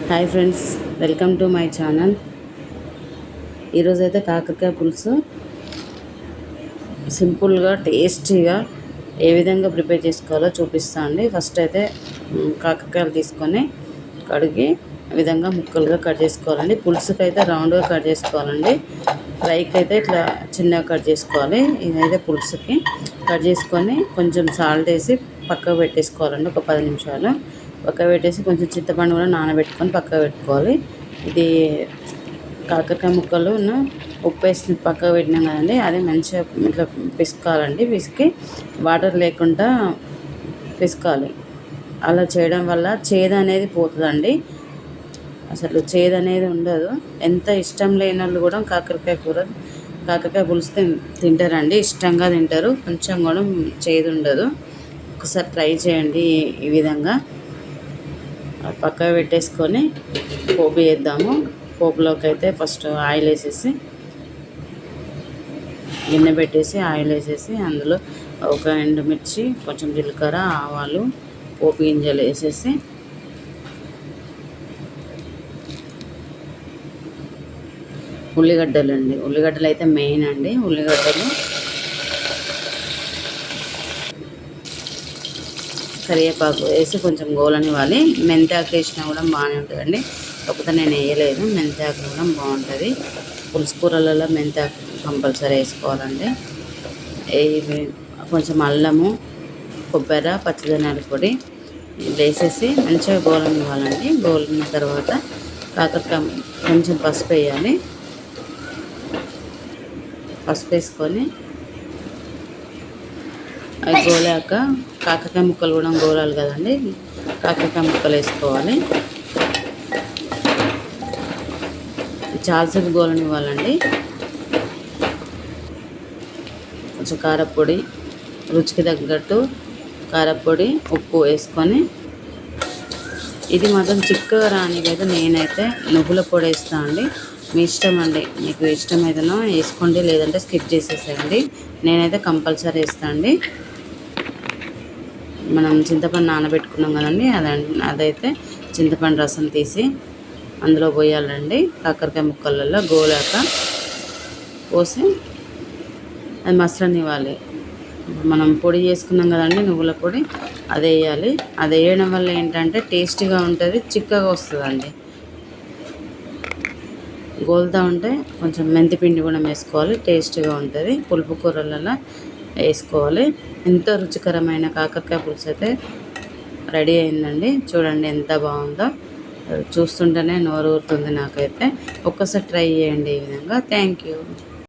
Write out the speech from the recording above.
Hi friends, welcome to my channel. ఈరోజైతే కాకరకాయ పులుసు సింపుల్గా టేస్టీగా ఏ విధంగా ప్రిపేర్ చేసుకోవాలో చూపిస్తా అండి. ఫస్ట్ అయితే కాకరకాయలు తీసుకొని కడిగి విధంగా ముక్కలుగా కట్ చేసుకోవాలండి. పులుసుకి అయితే రౌండ్గా కట్ చేసుకోవాలండి. ఫ్రైకి అయితే ఇట్లా చిన్నగా కట్ చేసుకోవాలి. ఇదైతే పులుసుకి కట్ చేసుకొని కొంచెం సాల్ట్ వేసి పక్కకు పెట్టేసుకోవాలండి. ఒక 10 నిమిషాలు పక్కకు పెట్టేసి కొంచెం చింతపండు కూడా నానబెట్టుకొని పక్కకు పెట్టుకోవాలి. ఇది కాకరకాయ ముక్కలు ఉప్పు వేసి పక్కకు పెట్టినాం కదండి, అది మంచిగా ఇట్లా పిసుకాలండి. పిసికి వాటర్ లేకుండా పిసుకాలి. అలా చేయడం వల్ల చేదు అనేది పోతుందండి. అసలు చేదు అనేది ఉండదు. ఎంత ఇష్టం లేని వాళ్ళు కూడా కాకరకాయ పులుసు తింటారండి, ఇష్టంగా తింటారు. కొంచెం కూడా చేదు ఉండదు. ఒకసారి ట్రై చేయండి. ఈ విధంగా పక్కకు పెట్టేసుకొని పోపు వేద్దాము. పోపులోకి అయితే ఫస్ట్ ఆయిల్ వేసేసి గిన్నె పెట్టేసి ఆయిల్ వేసేసి అందులో ఒక ఎండుమిర్చి, కొంచెం జీలకర్ర, ఆవాలు, పోపు గింజలు వేసేసి ఉల్లిగడ్డలు అయితే మెయిన్ అండి. ఉల్లిగడ్డలు, కరివేపాకు వేసి కొంచెం గోలనివ్వాలి. మెంతాకు వేసినా కూడా బాగానే ఉంటుందండి. కాకపోతే నేను వేయలేదు. మెంతాకు కూడా బాగుంటుంది. పులుసు కూరలలో మెంతాకు కంపల్సరీ వేసుకోవాలండి. కొంచెం అల్లము, కొబ్బరి, పచ్చిధనియాల పొడి వేసేసి మంచిగా గోలనివ్వాలండి. గోలిన తర్వాత కాకరకాయ కొంచెం పసుపు వేయాలి. పసుపు వేసుకొని అవి గోలాక కాకరకాయ ముక్కలు కూడా గోలాలి కదండి. కాకరకాయ ముక్కలు వేసుకోవాలి. చాలాసేపు గోలనివ్వాలండి. కొంచెం కారపొడి, రుచికి తగ్గట్టు కారపొడి, ఉప్పు వేసుకొని ఇది మాత్రం చిక్కగా రానికైతే నేనైతే నువ్వుల పొడి వేస్తాను అండి. మీ ఇష్టం అండి, మీకు ఇష్టమైతేనో వేసుకోండి, లేదంటే స్కిప్ చేసేసేయండి. నేనైతే కంపల్సరీ వేస్తాను అండి. మనం చింతపండు నానబెట్టుకున్నాం కదండి, అదైతే చింతపండు రసం తీసి అందులో పోయాలండి. కాకరకాయ ముక్కలలో గోలాక పోసి అది మసలనివ్వాలి. మనం పొడి చేసుకున్నాం కదండి, నువ్వుల పొడి, అది వేయాలి. అది వేయడం వల్ల ఏంటంటే టేస్టీగా ఉంటుంది, చిక్కగా వస్తుందండి. గోలుతూ ఉంటే కొంచెం మెంతిపిండి కూడా వేసుకోవాలి, టేస్ట్గా ఉంటుంది. పులుపు కూరలలో వేసుకోవాలి. ఎంతో రుచికరమైన కాకరకాయ పులుసు అయితే రెడీ అయిందండి. చూడండి ఎంత బాగుందో, చూస్తుంటేనే నోరు ఊరుతుంది నాకైతే. ఒక్కసారి ట్రై చేయండి ఈ విధంగా. Thank you.